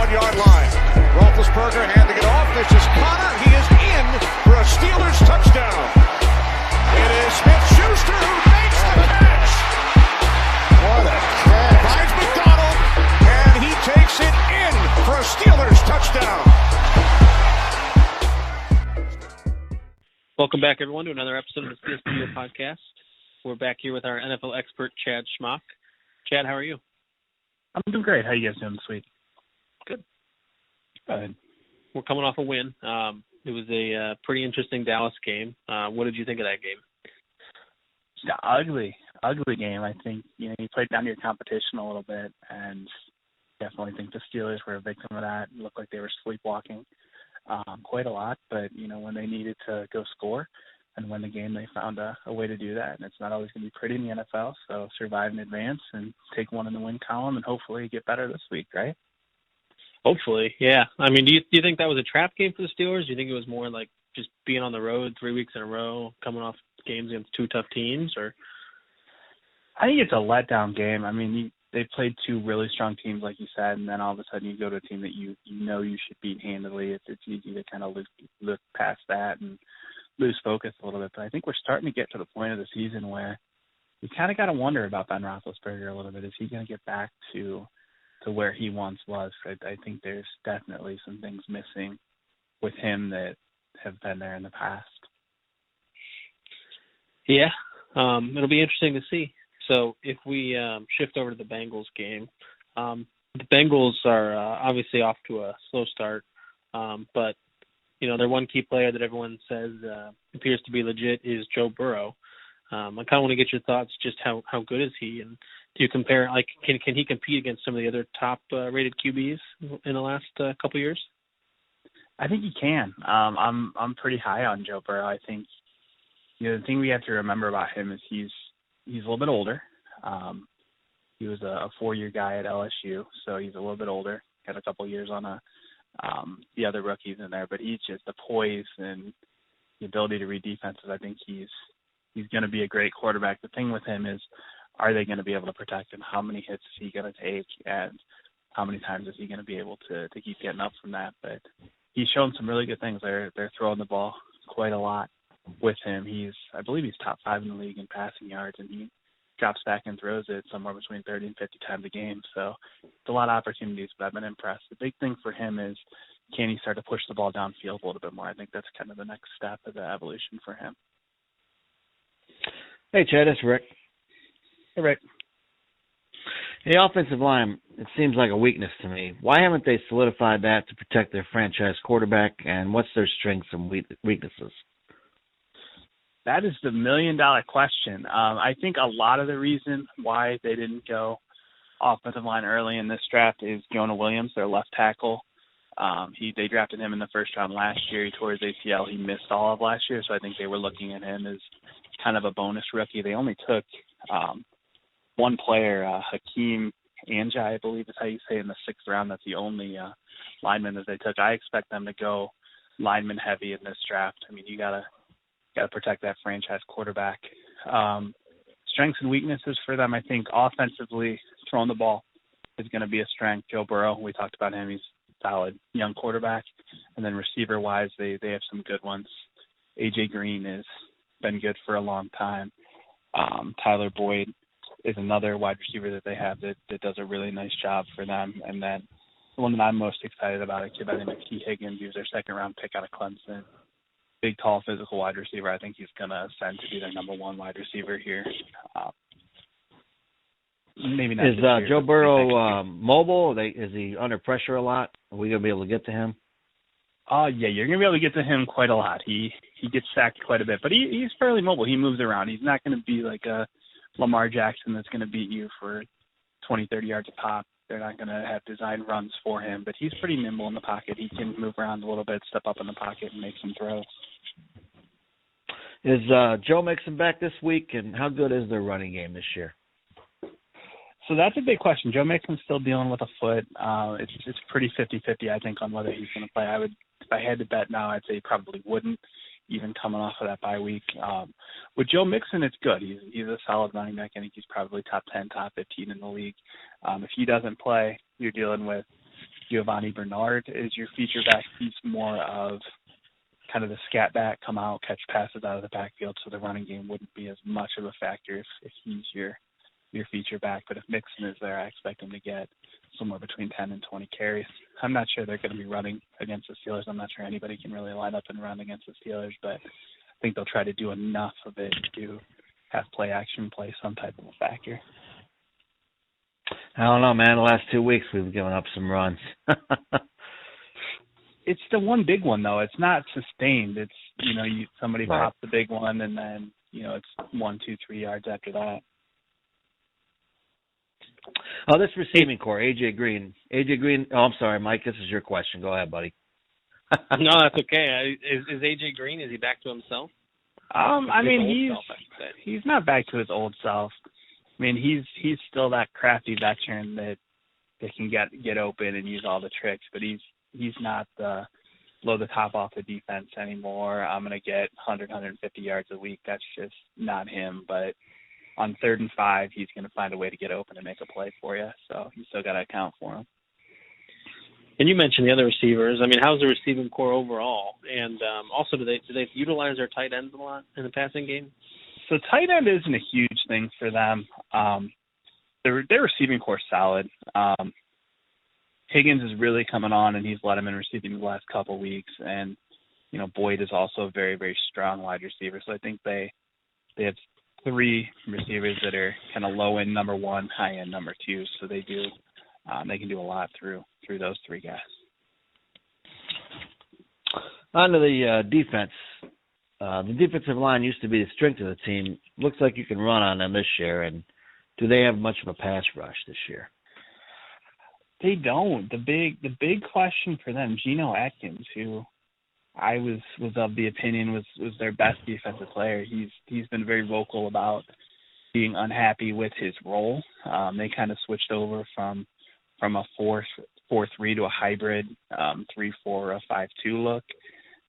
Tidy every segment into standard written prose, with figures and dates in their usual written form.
1-yard line. Roethlisberger handing it off. This is Connor. He is in for a Steelers touchdown. It is Smith-Schuster who makes the catch. What a catch. Finds McDonald, and he takes it in for a Steelers touchdown. Welcome back, everyone, to another episode of the Steel Studio Podcast. We're back here with our NFL expert, Chad Schmock. Chad, how are you? I'm doing great. How are you guys doing this week? Good. Good. We're coming off a win. It was a pretty interesting Dallas game. What did you think of that game? It's an ugly game. I think, you played down to your competition a little bit, and definitely think the Steelers were a victim of that. It looked like they were sleepwalking quite a lot, but, when they needed to go score and win the game, they found a way to do that, and it's not always going to be pretty in the NFL, so survive in advance and take one in the win column and hopefully get better this week, right? Hopefully, yeah. I mean, do you think that was a trap game for the Steelers? Do you think it was more like just being on the road 3 weeks in a row, coming off games against two tough teams, or? I think it's a letdown game. I mean, they played two really strong teams, like you said, and then all of a sudden you go to a team that you know you should beat handily. It's easy to kind of look past that and lose focus a little bit. But I think we're starting to get to the point of the season where you kind of got to wonder about Ben Roethlisberger a little bit. Is he going to get back to where he once was? I think there's definitely some things missing with him that have been there in the past. Yeah, it'll be interesting to see. So if we shift over to the Bengals game, the Bengals are obviously off to a slow start, but their one key player that everyone says appears to be legit is Joe Burrow. I kind of want to get your thoughts, just how good is he, and do you compare, like, can he compete against some of the other top rated QBs in the last couple years? I think he can. I'm pretty high on Joe Burrow. I think the thing we have to remember about him is he's a little bit older. He was a 4-year guy at LSU, so he's a little bit older. Got a couple years on the other rookies in there, but he's just the poise and the ability to read defenses. I think he's going to be a great quarterback. The thing with him is, are they going to be able to protect him? How many hits is he going to take, and how many times is he going to be able to keep getting up from that? But he's shown some really good things. They're throwing the ball quite a lot with him. I believe he's top 5 in the league in passing yards, and he drops back and throws it somewhere between 30 and 50 times a game. So it's a lot of opportunities, but I've been impressed. The big thing for him is, can he start to push the ball downfield a little bit more? I think that's kind of the next step of the evolution for him. Hey, Chad, it's Rick. Hey, Rick. The offensive line, it seems like a weakness to me. Why haven't they solidified that to protect their franchise quarterback, and what's their strengths and weaknesses? That is the million-dollar question. I think a lot of the reason why they didn't go offensive line early in this draft is Jonah Williams, their left tackle. They drafted him in the first round last year. He tore his ACL. He missed all of last year, so I think they were looking at him as kind of a bonus rookie. They only took one player, Hakeem Anjai, I believe is how you say, in the 6th round. That's the only lineman that they took. I expect them to go lineman heavy in this draft. I mean, you gotta protect that franchise quarterback. Strengths and weaknesses for them, I think offensively, throwing the ball is going to be a strength. Joe Burrow, we talked about him. He's a solid young quarterback. And then receiver-wise, they have some good ones. A.J. Green has been good for a long time. Tyler Boyd is another wide receiver that they have that does a really nice job for them. And then the one that I'm most excited about, a kid by the name of T. Higgins. He was their 2nd-round pick out of Clemson. Big, tall, physical wide receiver. I think he's going to ascend to be their number 1 wide receiver here. Maybe not. Is Joe Burrow mobile? Is he under pressure a lot? Are we going to be able to get to him? Yeah, you're going to be able to get to him quite a lot. He gets sacked quite a bit, but he's fairly mobile. He moves around. He's not going to be like a Lamar Jackson that's going to beat you for 20, 30 yards a pop. They're not going to have designed runs for him, but he's pretty nimble in the pocket. He can move around a little bit, step up in the pocket, and make some throws. Is Joe Mixon back this week, and how good is their running game this year? So that's a big question. Joe Mixon's still dealing with a foot. It's pretty 50-50, I think, on whether he's going to play. If I had to bet now, I'd say he probably wouldn't, even coming off of that bye week. With Joe Mixon, it's good. He's a solid running back. I think he's probably top 10, top 15 in the league. If he doesn't play, you're dealing with Giovanni Bernard is your feature back. He's more of kind of the scat back, come out, catch passes out of the backfield, so the running game wouldn't be as much of a factor if he's your feature back. But if Mixon is there, I expect him to get somewhere between 10 and 20 carries. I'm not sure they're going to be running against the Steelers. I'm not sure anybody can really line up and run against the Steelers, but I think they'll try to do enough of it to have play action play some type of a factor. I don't know, man. The last 2 weeks we've given up some runs. It's the one big one, though. It's not sustained. It's, somebody Right. pops the big one, and then, it's 1, 2, 3 yards after that. Oh, this receiving core, AJ Green. Oh, I'm sorry, Mike. This is your question. Go ahead, buddy. No, that's okay. Is AJ Green? Is he back to himself? He's not back to his old self. I mean, he's still that crafty veteran that can get open and use all the tricks, but he's not blow the top off the defense anymore. I'm going to get 100, 150 yards a week. That's just not him. But on 3rd and 5, he's going to find a way to get open and make a play for you. So you still got to account for him. And you mentioned the other receivers. I mean, how's the receiving core overall? And also, do they utilize their tight ends a lot in the passing game? So tight end isn't a huge thing for them. Their receiving core is solid. Higgins is really coming on, and he's led him in receiving the last couple weeks. And, Boyd is also a very, very strong wide receiver. So I think they have 3 receivers that are kind of low-end number 1, high-end number 2. So they can do a lot through those 3 guys. On to the defense. The defensive line used to be the strength of the team. Looks like you can run on them this year. And do they have much of a pass rush this year? They don't. The big question for them, Geno Atkins, who I was of the opinion was their best defensive player. He's been very vocal about being unhappy with his role. They kind of switched over from a 4-3 to a hybrid 3-4 or a 5-2 look.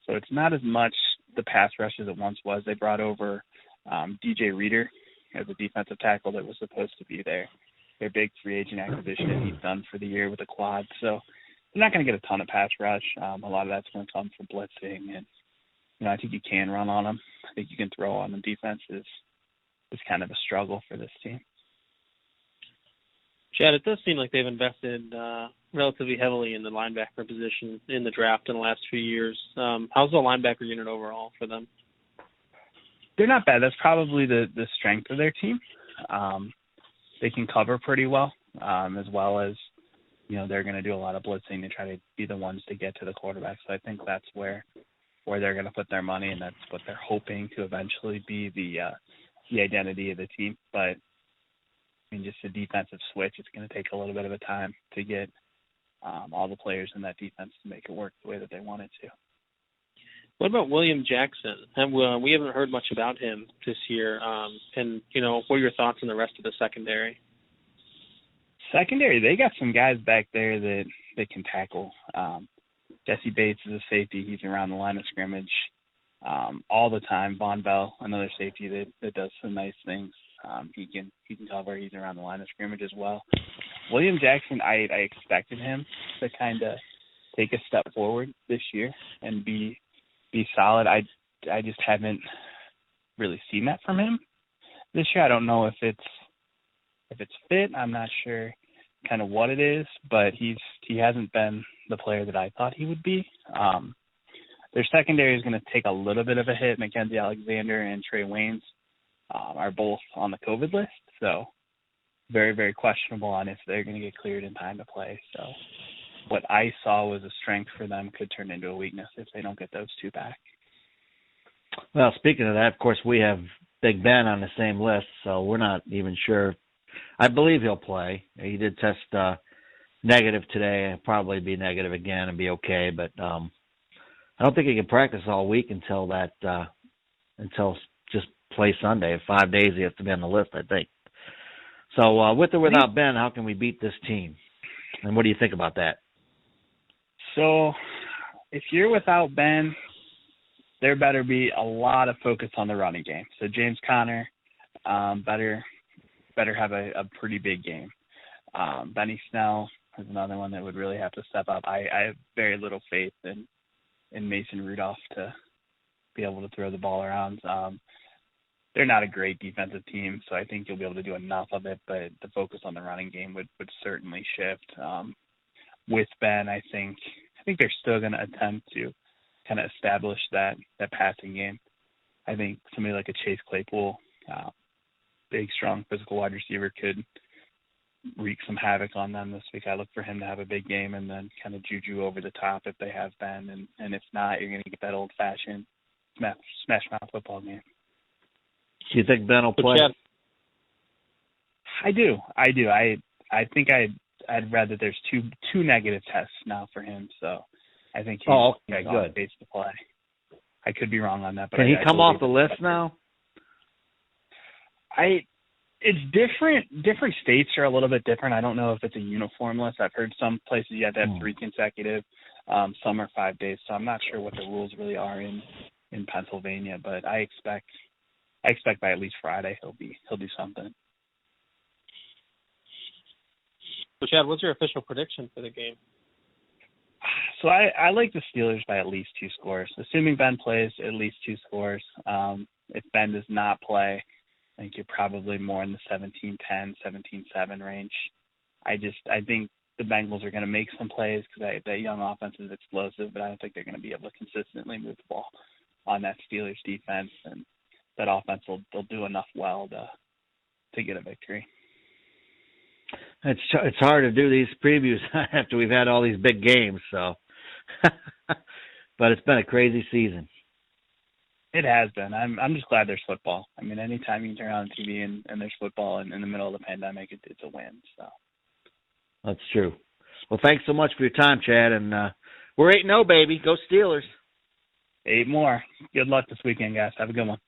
So it's not as much the pass rush as it once was. They brought over DJ Reader as a defensive tackle that was supposed to be their big free agent acquisition that he's done for the year with a quad. So they're not going to get a ton of pass rush. A lot of that's going to come from blitzing, and I think you can run on them. I think you can throw on them. Defense is kind of a struggle for this team. Chad, it does seem like they've invested relatively heavily in the linebacker position in the draft in the last few years. How's the linebacker unit overall for them? They're not bad. That's probably the strength of their team. They can cover pretty well as they're going to do a lot of blitzing to try to be the ones to get to the quarterback. So I think that's where they're going to put their money, and that's what they're hoping to eventually be the identity of the team. But just a defensive switch, it's going to take a little bit of a time to get all the players in that defense to make it work the way that they want it to. What about William Jackson? We haven't heard much about him this year. And what are your thoughts on the rest of the secondary? Secondary, they got some guys back there that can tackle. Jesse Bates is a safety. He's around the line of scrimmage all the time. Von Bell, another safety that does some nice things. He can cover. He's around the line of scrimmage as well. William Jackson, I expected him to kind of take a step forward this year and be solid. I just haven't really seen that from him this year. I don't know if it's fit. I'm not sure kind of what it is, but he hasn't been the player that I thought he would be. Their secondary is going to take a little bit of a hit. Mackenzie Alexander and Trey Waynes are both on the COVID list, so very, very questionable on if they're going to get cleared in time to play. So what I saw was a strength for them could turn into a weakness if they don't get those 2 back. Well, speaking of that, of course, we have Big Ben on the same list, so we're not even sure. I believe he'll play. He did test negative today. He'll probably be negative again and be okay, but I don't think he can practice all week until just play Sunday. 5 days he has to be on the list, I think. So with or without Ben, how can we beat this team? And what do you think about that? So if you're without Ben, there better be a lot of focus on the running game. So James Conner better have a pretty big game. Benny Snell, is another one that would really have to step up. I have very little faith in Mason Rudolph to be able to throw the ball around. They're not a great defensive team, so I think you'll be able to do enough of it, but the focus on the running game would certainly shift. With Ben, I think they're still going to attempt to kind of establish that passing game. I think somebody like a Chase Claypool, big, strong, physical wide receiver, could wreak some havoc on them this week. I look for him to have a big game and then kind of juju over the top if they have Ben, and if not, you're going to get that old-fashioned smash mouth football game. Do you think Ben will play? I do. I think I'd read that there's two negative tests now for him, so I think he's on pace to play. I could be wrong on that, but can he come off the list now? It's different. Different states are a little bit different. I don't know if it's a uniform list. I've heard some places you have to have 3 consecutive. Some are 5 days, so I'm not sure what the rules really are in Pennsylvania, but I expect by at least Friday he'll do something. So Chad, what's your official prediction for the game? So I like the Steelers by at least 2 scores. Assuming Ben plays, at least 2 scores. If Ben does not play, I think you're probably more in the 17-10, 17-7 range. I think the Bengals are going to make some plays because that young offense is explosive, but I don't think they're going to be able to consistently move the ball on that Steelers defense, and that offense they'll do enough well to get a victory. It's hard to do these previews after we've had all these big games, so. But it's been a crazy season. It has been. I'm just glad there's football. I mean, anytime you can turn on TV and there's football in the middle of the pandemic, it's a win. So. That's true. Well, thanks so much for your time, Chad, and we're 8-0, baby. Go Steelers. 8 more. Good luck this weekend, guys. Have a good one.